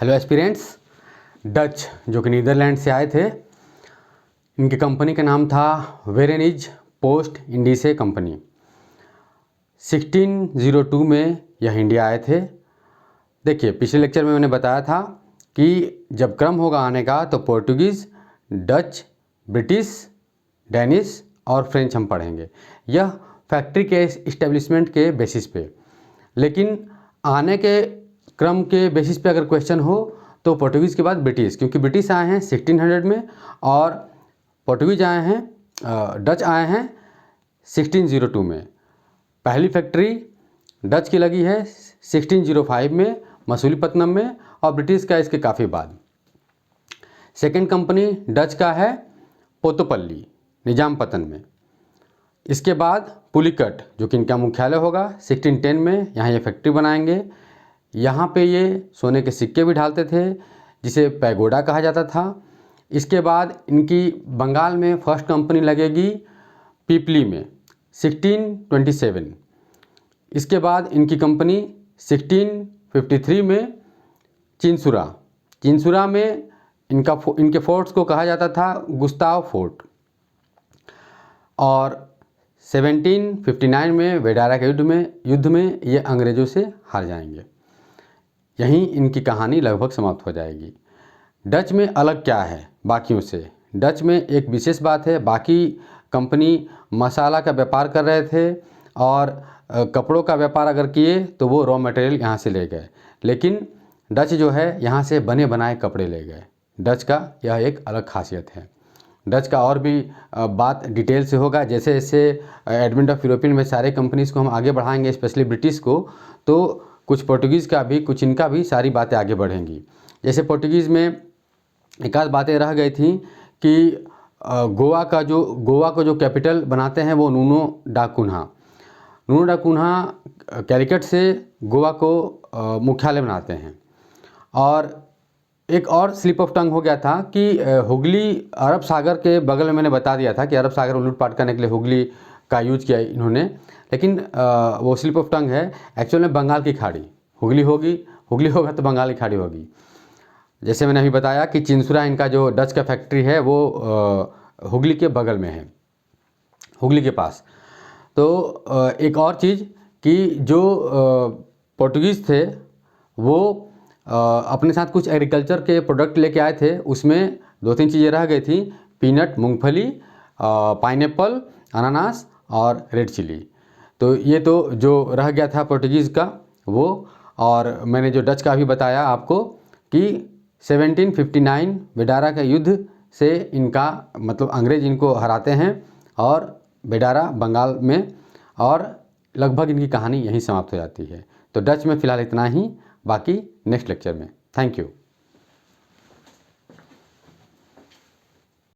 Hello aspirants. Dutch जो कि Netherlands से आए थे, इनकी कंपनी का नाम था वेरेनिज पोस्ट इंडीसे कंपनी। 1602 में यह इंडिया आए थे। देखिए, पिछले लेक्चर में मैंने बताया था कि जब क्रम होगा आने का तो पोर्टुगीज़, डच, ब्रिटिश, डेनिश और फ्रेंच हम पढ़ेंगे। यह फैक्ट्री के इस्टेब्लिशमेंट के बेसिस पे, लेकिन आने के क्रम के बेसिस पे अगर क्वेश्चन हो तो पोर्टुगीज़ के बाद ब्रिटिश, क्योंकि ब्रिटिश आए हैं 1600 में और पोर्टुगीज़ आए हैं, डच आए हैं 1602 में। पहली फैक्ट्री डच की लगी है 1605 में मसूलीपट्टनम में और ब्रिटिश का इसके काफ़ी बाद। सेकेंड कंपनी डच का है पोतोपल्ली निजामपतन में। इसके बाद पुलिकट जो कि इनका मुख्यालय होगा 1610 में, यहाँ ये फैक्ट्री बनाएंगे। यहाँ पे ये सोने के सिक्के भी ढालते थे जिसे पैगोडा कहा जाता था। इसके बाद इनकी बंगाल में फर्स्ट कंपनी लगेगी पीपली में 1627। इसके बाद इनकी कंपनी 1653 में चिंसुरा में इनके फोर्ट्स को कहा जाता था गुस्ताव फोर्ट। और 1759 में वेडारा के युद्ध में ये अंग्रेज़ों से हार जाएंगे। यहीं इनकी कहानी लगभग समाप्त हो जाएगी। डच में अलग क्या है बाकियों से? डच में एक विशेष बात है, बाकी कंपनी मसाला का व्यापार कर रहे थे और कपड़ों का व्यापार अगर किए तो वो रॉ मटेरियल यहाँ से ले गए, लेकिन डच जो है यहाँ से बने बनाए कपड़े ले गए। डच का यह एक अलग खासियत है। डच का और भी बात डिटेल से होगा, जैसे जैसे एडवेंट ऑफ यूरोपियन में सारे कंपनीज़ को हम आगे बढ़ाएंगे, स्पेशली ब्रिटिश को, तो कुछ पोर्टुगीज़ का भी, कुछ इनका भी, सारी बातें आगे बढ़ेंगी। जैसे पोर्टुगीज़ में एक आध बातें रह गई थी कि गोवा को जो कैपिटल बनाते हैं वो नूनो डा कुन्हा कैलिकट से गोवा को मुख्यालय बनाते हैं। और एक और स्लिप ऑफ टंग हो गया था कि हुगली अरब सागर के बगल में, मैंने बता दिया था कि अरब सागर में लूटपाट करने के लिए हुगली का यूज किया इन्होंने, लेकिन वो स्लिप ऑफ टंग है। एक्चुअल में बंगाल की खाड़ी हुगली होगा तो बंगाल की खाड़ी होगी। जैसे मैंने अभी बताया कि चिंसुरा इनका जो डच का फैक्ट्री है वो हुगली के बगल में है, हुगली के पास। तो एक और चीज़ कि जो पोर्टुगीज़ थे वो अपने साथ कुछ एग्रीकल्चर के प्रोडक्ट लेके आए थे, उसमें दो तीन चीज़ें रह गई थी, पीनट मूंगफली, पाइनएप्पल अनानास और रेड चिली। तो ये तो जो रह गया था पोर्टुगीज़ का वो। और मैंने जो डच का भी बताया आपको कि 1759 बेडारा का युद्ध से इनका मतलब अंग्रेज इनको हराते हैं और बेडारा बंगाल में, और लगभग इनकी कहानी यहीं समाप्त हो जाती है। तो डच में फ़िलहाल इतना ही, बाकी नेक्स्ट लेक्चर में। Thank you.